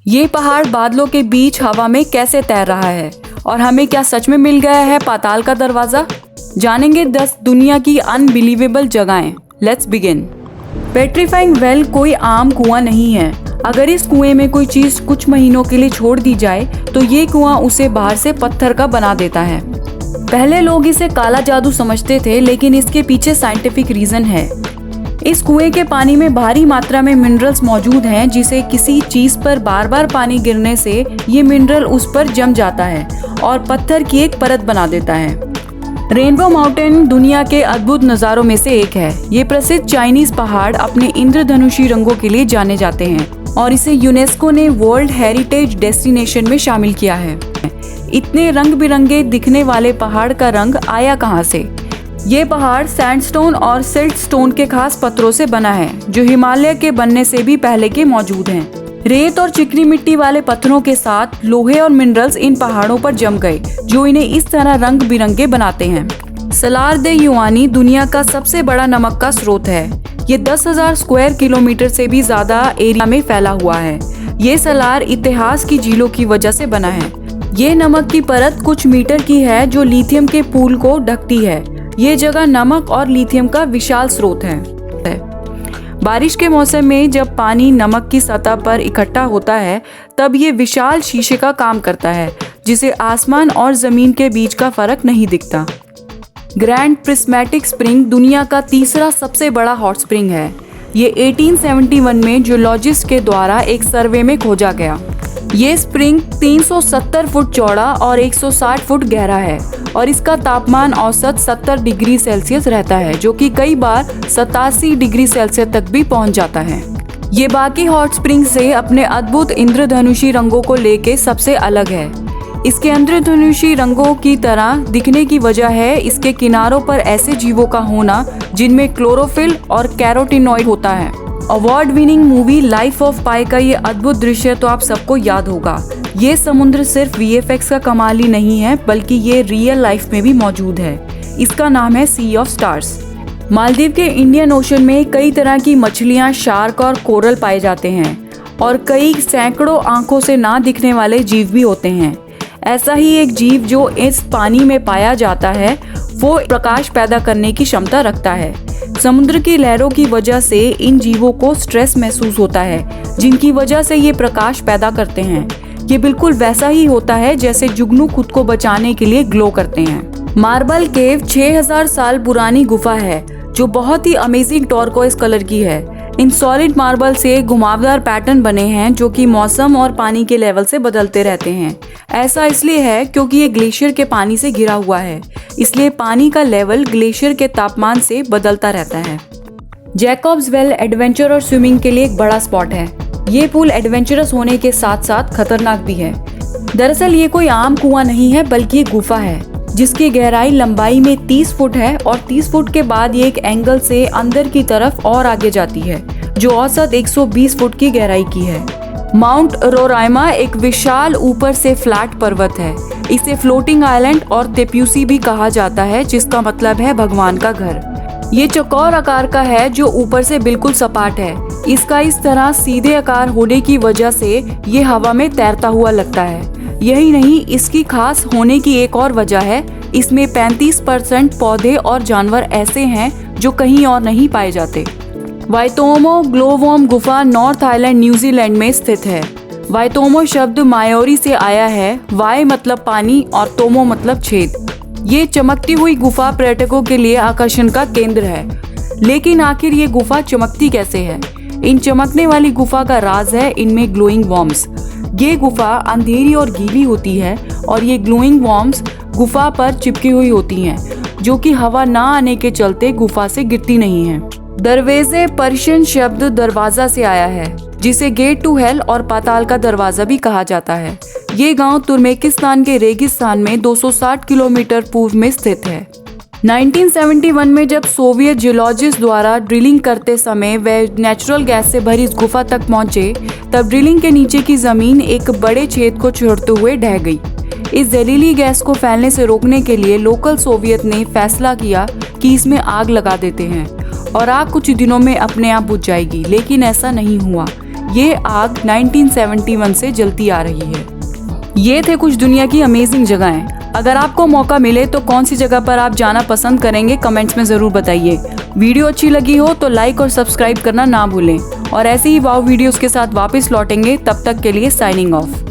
ये पहाड़ बादलों के बीच हवा में कैसे तैर रहा है और हमें क्या सच में मिल गया है पाताल का दरवाजा? जानेंगे 10 दुनिया की अनबिलीवेबल जगहें। Let's begin. पेट्रीफाइंग वेल कोई आम कुआं नहीं है। अगर इस कुएं में कोई चीज कुछ महीनों के लिए छोड़ दी जाए तो ये कुआं उसे बाहर से पत्थर का बना देता है। पहले लोग इसे काला जादू समझते थे, लेकिन इसके पीछे साइंटिफिक रीजन है। इस कुएं के पानी में भारी मात्रा में मिनरल्स मौजूद हैं, जिसे किसी चीज पर बार बार पानी गिरने से ये मिनरल उस पर जम जाता है और पत्थर की एक परत बना देता है। रेनबो माउंटेन दुनिया के अद्भुत नज़ारों में से एक है। ये प्रसिद्ध चाइनीज पहाड़ अपने इंद्रधनुषी रंगों के लिए जाने जाते हैं और इसे यूनेस्को ने वर्ल्ड हेरिटेज डेस्टिनेशन में शामिल किया है। इतने रंग बिरंगे दिखने वाले पहाड़ का रंग आया कहाँ से? ये पहाड़ सैंडस्टोन और सिल्टस्टोन के खास पत्थरों से बना है, जो हिमालय के बनने से भी पहले के मौजूद हैं। रेत और चिकनी मिट्टी वाले पत्थरों के साथ लोहे और मिनरल्स इन पहाड़ों पर जम गए, जो इन्हें इस तरह रंग बिरंगे बनाते हैं। सलार दे युआनी दुनिया का सबसे बड़ा नमक का स्रोत है। ये 10,000 स्क्वायर किलोमीटर से भी ज्यादा एरिया में फैला हुआ है। ये सलार इतिहास की झीलों की वजह से बना है। ये नमक की परत कुछ मीटर की है, जो लिथियम के पूल को ढकती है। ये जगह नमक और लिथियम का विशाल स्रोत है। बारिश के मौसम में जब पानी नमक की सतह पर इकट्ठा होता है, तब ये विशाल शीशे का काम करता है, जिसे आसमान और जमीन के बीच का फर्क नहीं दिखता। ग्रैंड प्रिस्मेटिक स्प्रिंग दुनिया का तीसरा सबसे बड़ा हॉट स्प्रिंग है। ये 1871 में जियोलॉजिस्ट के द्वारा एक सर्वे में खोजा गया। ये स्प्रिंग 370 फुट चौड़ा और 160 फुट गहरा है और इसका तापमान औसत 70 डिग्री सेल्सियस रहता है, जो कि कई बार 87 डिग्री सेल्सियस तक भी पहुंच जाता है। ये बाकी हॉट स्प्रिंग से अपने अद्भुत इंद्रधनुषी रंगों को लेके सबसे अलग है। इसके इंद्रधनुषी रंगों की तरह दिखने की वजह है इसके किनारों पर ऐसे जीवों का होना जिनमें क्लोरोफिल और कैरोटीनॉइड होता है। Award winning movie Life of Pi का ये अद्भुत दृश्य तो आप सबको याद होगा। ये समुद्र सिर्फ VFX का कमाल ही नहीं है, बल्कि ये रियल लाइफ में भी मौजूद है। इसका नाम है सी ऑफ स्टार्स। मालदीव के इंडियन ओशन में कई तरह की मछलियां, शार्क और कोरल पाए जाते हैं और कई सैकड़ों आंखों से ना दिखने वाले जीव भी होते हैं। ऐसा ही एक जीव जो इस पानी में पाया जाता है, वो प्रकाश पैदा करने की क्षमता रखता है। समुद्र की लहरों की वजह से इन जीवों को स्ट्रेस महसूस होता है, जिनकी वजह से ये प्रकाश पैदा करते हैं। ये बिल्कुल वैसा ही होता है जैसे जुगनू खुद को बचाने के लिए ग्लो करते हैं। मार्बल केव 6000 साल पुरानी गुफा है, जो बहुत ही अमेजिंग टर्कोइज कलर की है। इन सॉलिड मार्बल से घुमावदार पैटर्न बने हैं, जो कि मौसम और पानी के लेवल से बदलते रहते हैं। ऐसा इसलिए है क्योंकि ये ग्लेशियर के पानी से घिरा हुआ है, इसलिए पानी का लेवल ग्लेशियर के तापमान से बदलता रहता है। जैकब्स वेल एडवेंचर और स्विमिंग के लिए एक बड़ा स्पॉट है। ये पूल एडवेंचरस होने के साथ साथ खतरनाक भी है। दरअसल ये कोई आम कुआं नहीं है, बल्कि एक गुफा है जिसकी गहराई लंबाई में 30 फुट है और 30 फुट के बाद ये एक एंगल से अंदर की तरफ और आगे जाती है, जो औसत 120 फुट की गहराई की है। माउंट रोराइमा एक विशाल ऊपर से फ्लैट पर्वत है। इसे फ्लोटिंग आइलैंड और तेप्यूसी भी कहा जाता है, जिसका मतलब है भगवान का घर। ये चौकोर आकार का है, जो ऊपर से बिल्कुल सपाट है। इसका इस तरह सीधे आकार होने की वजह से ये हवा में तैरता हुआ लगता है। यही नहीं, इसकी खास होने की एक और वजह है, इसमें 35% पौधे और जानवर ऐसे हैं जो कहीं और नहीं पाए जाते। वाइतोमो ग्लोवोम गुफा नॉर्थ आइलैंड न्यूजीलैंड में स्थित है। वाइतोमो शब्द मायोरी से आया है। वाई मतलब पानी और तोमो मतलब छेद। ये चमकती हुई गुफा पर्यटकों के लिए आकर्षण का केंद्र है। लेकिन आखिर ये गुफा चमकती कैसे है? इन चमकने वाली गुफा का राज है इनमें ग्लोइंग वॉर्म्स। ये गुफा अंधेरी और गीली होती है और ये ग्लोइंग वॉर्म्स गुफा पर चिपकी हुई होती हैं, जो कि हवा ना आने के चलते गुफा से गिरती नहीं है। दरवाजे पर्शियन शब्द दरवाजा से आया है, जिसे गेट टू हेल और पाताल का दरवाजा भी कहा जाता है। ये गांव तुर्कमेनिस्तान के रेगिस्तान में 260 किलोमीटर पूर्व में स्थित है। 1971 में जब सोवियत जियोलॉजिस्ट द्वारा ड्रिलिंग करते समय वे नेचुरल गैस से भरी इस गुफा तक पहुंचे, तब ड्रिलिंग के नीचे की जमीन एक बड़े छेद को छोड़ते हुए ढह गई। इस जहरीली गैस को फैलने से रोकने के लिए लोकल सोवियत ने फैसला किया कि इसमें आग लगा देते हैं और आग कुछ दिनों में अपने आप बुझ जाएगी, लेकिन ऐसा नहीं हुआ। ये आग 1971 से जलती आ रही है। ये थे कुछ दुनिया की अमेजिंग जगहें। अगर आपको मौका मिले तो कौन सी जगह पर आप जाना पसंद करेंगे, कमेंट्स में ज़रूर बताइए। वीडियो अच्छी लगी हो तो लाइक और सब्सक्राइब करना ना भूलें और ऐसे ही वाव वीडियोस के साथ वापस लौटेंगे। तब तक के लिए साइनिंग ऑफ।